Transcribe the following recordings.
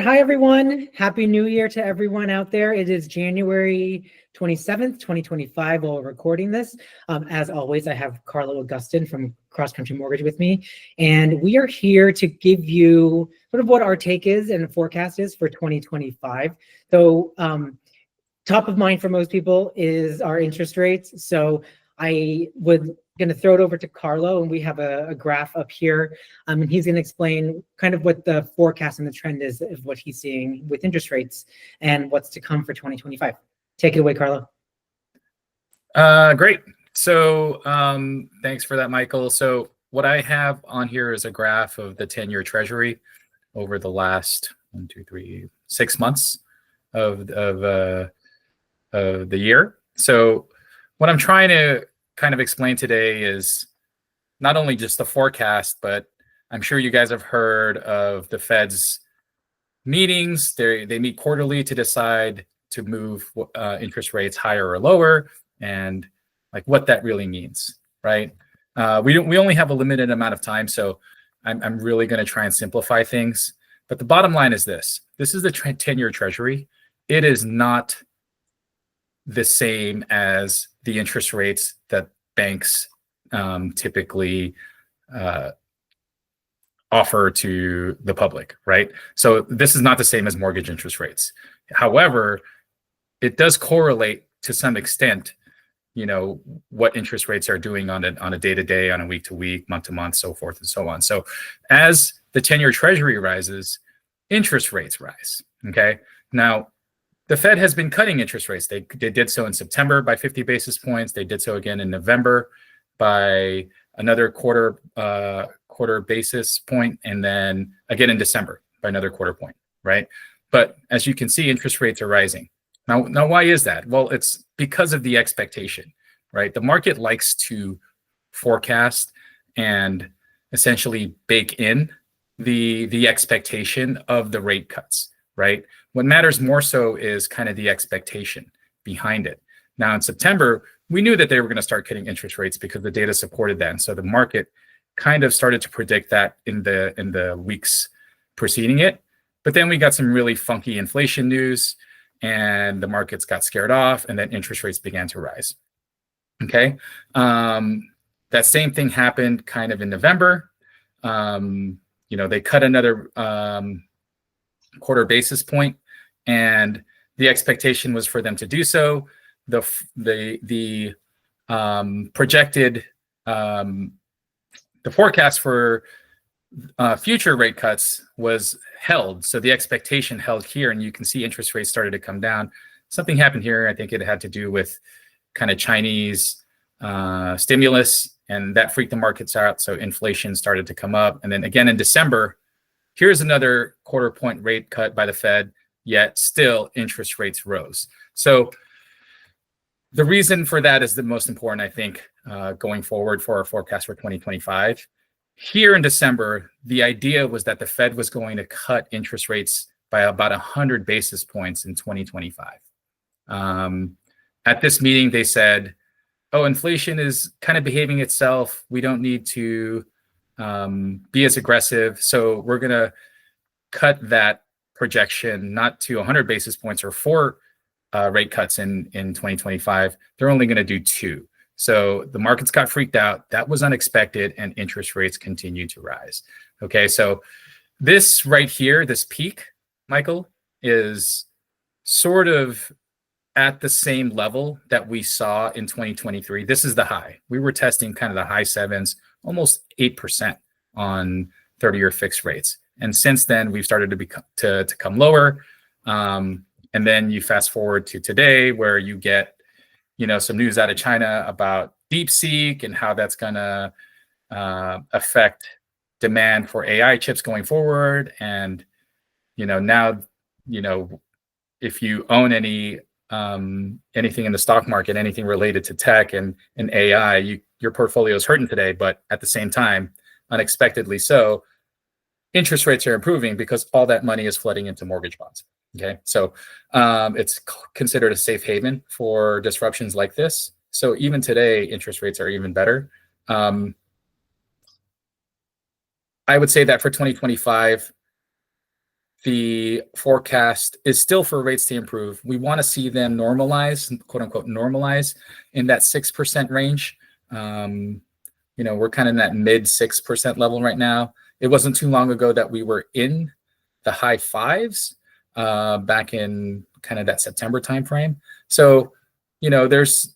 hi everyone. Happy New Year to everyone out there. It is January 27th, 2025 while we're recording this. As always, I have Karlo Agustin from CrossCountry Mortgage with me, and we are here to give you sort of what our take is and forecast is for 2025. So top of mind for most people is our interest rates. So I would going to throw it over to Karlo, and we have a graph up here, and he's going to explain kind of what the forecast and the trend is of what he's seeing with interest rates and what's to come for 2025. Take it away, Karlo. Great. So thanks for that, Michael. So what I have on here is a graph of the 10-year Treasury over the last 6 months of the year. So what I'm trying to kind of explain today is not only just the forecast, but I'm sure you guys have heard of the Fed's meetings. They meet quarterly to decide to move interest rates higher or lower, and like what that really means, right? We only have a limited amount of time, so I'm really going to try and simplify things. But the bottom line is this: this is the 10-year Treasury. It is not the same as the interest rates that banks typically offer to the public, right? So this is not the same as mortgage interest rates. However, it does correlate to some extent, you know, what interest rates are doing on a day-to-day, on a week-to-week, month-to-month, so forth and so on. So as the 10-year Treasury rises, interest rates rise, okay? Now, the Fed has been cutting interest rates. They did so in September by 50 basis points. They did so again in November by another quarter basis point, and then again in December by another quarter point, right? But as you can see, interest rates are rising. Now why is that? Well, it's because of the expectation, right? The market likes to forecast and essentially bake in the expectation of the rate cuts, right? What matters more so is kind of the expectation behind it. Now in September, we knew that they were going to start cutting interest rates because the data supported that. And so the market kind of started to predict that in the weeks preceding it. But then we got some really funky inflation news, and the markets got scared off, and then interest rates began to rise. Okay. That same thing happened kind of in November. You know, they cut another quarter basis point, and the expectation was for them to do so. The projected the forecast for future rate cuts was held, so the expectation held here, and you can see interest rates started to come down. Something happened here. I think it had to do with kind of Chinese stimulus, and that freaked the markets out. So inflation started to come up, and then again in December, here's another quarter point rate cut by the Fed, yet still interest rates rose. So the reason for that is the most important, I think, going forward for our forecast for 2025. Here in December, the idea was that the Fed was going to cut interest rates by about 100 basis points in 2025. At this meeting, they said, oh, inflation is kind of behaving itself. We don't need to be as aggressive. So we're going to cut that projection not to 100 basis points or 4 rate cuts in 2025. They're only going to do 2. So the markets got freaked out. That was unexpected, and interest rates continued to rise. Okay, so this right here, this peak, Michael, is sort of at the same level that we saw in 2023. This is the high. We were testing kind of the high 7s, almost 8% on 30-year fixed rates. And since then, we've started to come lower. And then you fast forward to today, where you get, you know, some news out of China about DeepSeek and how that's going to affect demand for AI chips going forward. And, you know, now, you know, if you own anything in the stock market, anything related to tech and AI, your portfolio is hurting today. But at the same time, unexpectedly so, interest rates are improving because all that money is flooding into mortgage bonds. Okay, so it's considered a safe haven for disruptions like this. So even today, interest rates are even better. I would say that for 2025, the forecast is still for rates to improve. We want to see them normalize, quote unquote, normalize in that 6% range. We're kind of in that mid 6% level right now. It wasn't too long ago that we were in the high fives back in kind of that September timeframe. So, there's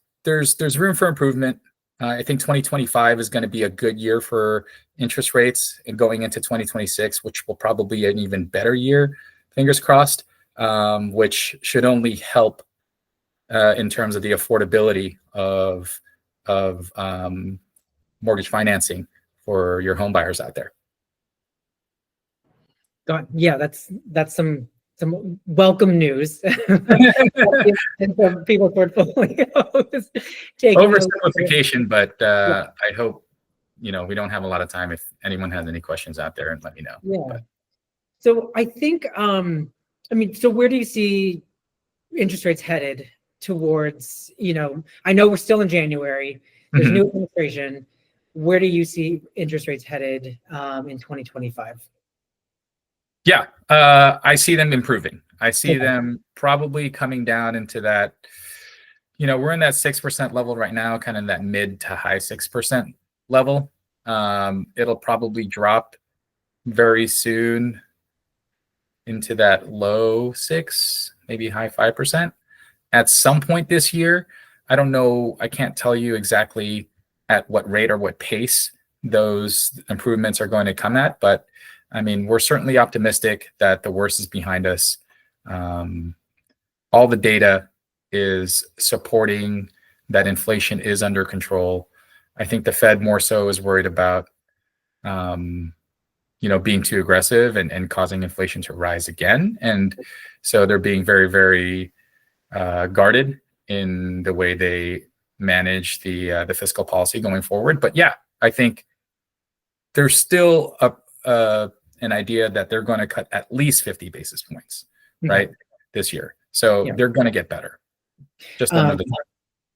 room for improvement. I think 2025 is going to be a good year for interest rates, and going into 2026, which will probably be an even better year, fingers crossed, which should only help in terms of the affordability of mortgage financing for your home buyers out there. Yeah, that's some welcome news. And some people's portfolios. Oversimplification, but I hope we don't have a lot of time. If anyone has any questions out there, and let me know. Yeah. But. So I think, so where do you see interest rates headed towards? I know we're still in January. There's new administration. Where do you see interest rates headed in 2025? Yeah, I see them improving. I see them probably coming down into that, we're in that 6% level right now, kind of that mid to high 6% level. It'll probably drop very soon into that low 6, maybe high 5% at some point this year. I don't know. I can't tell you exactly at what rate or what pace those improvements are going to come at, but we're certainly optimistic that the worst is behind us. All the data is supporting that inflation is under control. I think the Fed more so is worried about, being too aggressive and causing inflation to rise again. And so they're being very, very guarded in the way they manage the fiscal policy going forward. But yeah, I think there's still an idea that they're going to cut at least 50 basis points, right, this year. So they're going to get better. Just another time.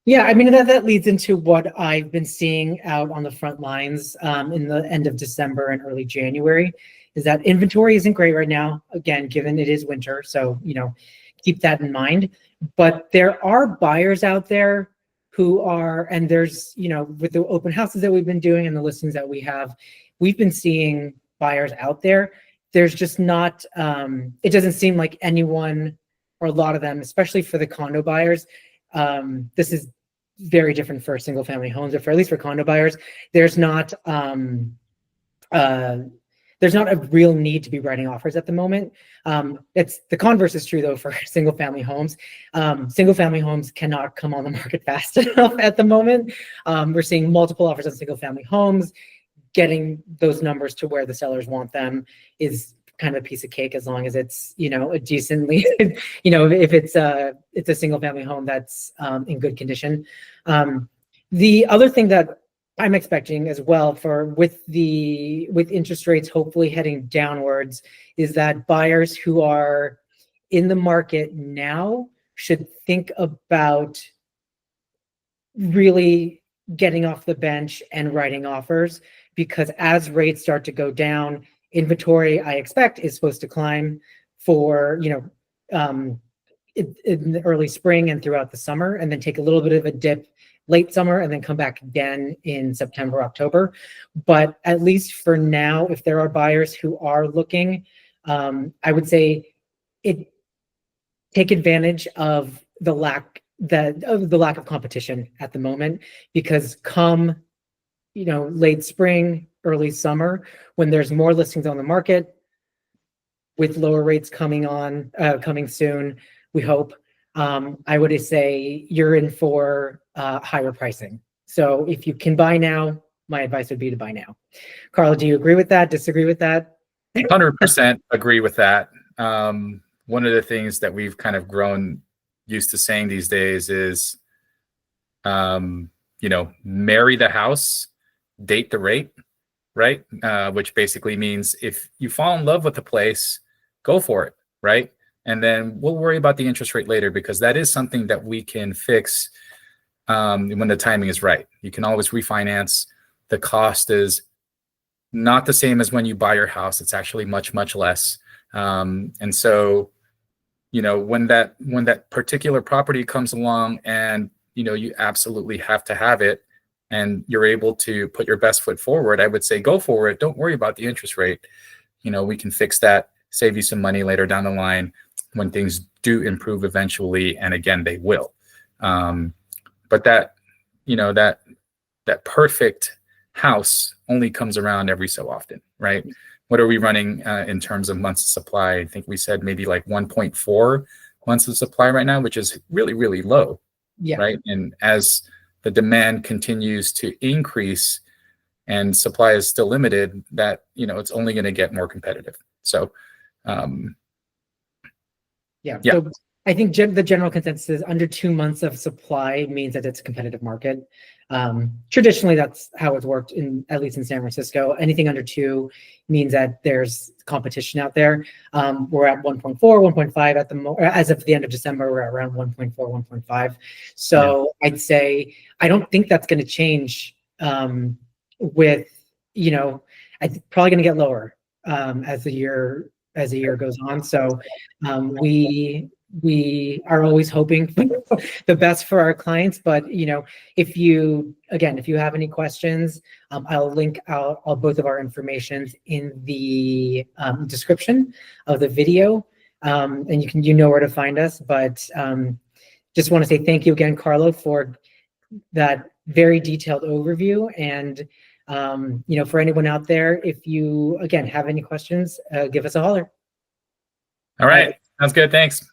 Yeah, that leads into what I've been seeing out on the front lines in the end of December and early January, is that inventory isn't great right now, again, given it is winter. So, keep that in mind. But there are buyers out there who are, and there's, with the open houses that we've been doing and the listings that we've been seeing buyers out there. There's just not, it doesn't seem like anyone, or a lot of them, especially for the condo buyers, this is very different for single family homes, or for at least for condo buyers, there's not a real need to be writing offers at the moment. It's the converse is true though for single family homes. Single family homes cannot come on the market fast enough at the moment. We're seeing multiple offers on single family homes. Getting those numbers to where the sellers want them is kind of a piece of cake, as long as it's, a decently, if it's a single family home that's in good condition. The other thing that I'm expecting as well with interest rates hopefully heading downwards is that buyers who are in the market now should think about really getting off the bench and writing offers, because as rates start to go down, inventory, I expect, is supposed to climb for, in the early spring and throughout the summer, and then take a little bit of a dip late summer and then come back again in September, October. But at least for now, if there are buyers who are looking, I would say take advantage of the lack of competition at the moment, because come late spring, early summer, when there's more listings on the market with lower rates coming soon, we hope, I would say you're in for higher pricing. So if you can buy now, my advice would be to buy now. Karlo, do you agree with that? Disagree with that? 100% agree with that. One of the things that we've kind of grown used to saying these days is, marry the house, date the rate, right? Which basically means if you fall in love with the place, go for it, right? And then we'll worry about the interest rate later, because that is something that we can fix when the timing is right. You can always refinance. The cost is not the same as when you buy your house. It's actually much, much less. And so, when that particular property comes along and, you absolutely have to have it and you're able to put your best foot forward, I would say go for it. Don't worry about the interest rate. We can fix that, save you some money later down the line when things do improve eventually. And again, they will. But that perfect house only comes around every so often, right? What are we running in terms of months of supply? I think we said maybe like 1.4 months of supply right now, which is really, really low, right? And as the demand continues to increase and supply is still limited, that, it's only going to get more competitive. So, So I think the general consensus is under 2 months of supply means that it's a competitive market. Traditionally, that's how it's worked at least in San Francisco. Anything under 2 means that there's competition out there. We're at 1.4, 1.5 as of the end of December. We're at around 1.4, 1.5. So I'd say I don't think that's going to change. With I think probably going to get lower as the year goes on. So we are always hoping for the best for our clients, but if you have any questions, I'll link out both of our informations in the description of the video, and you know where to find us. But just want to say thank you again, Karlo, for that very detailed overview. And for anyone out there, if you again have any questions, give us a holler. All right, sounds good. Thanks.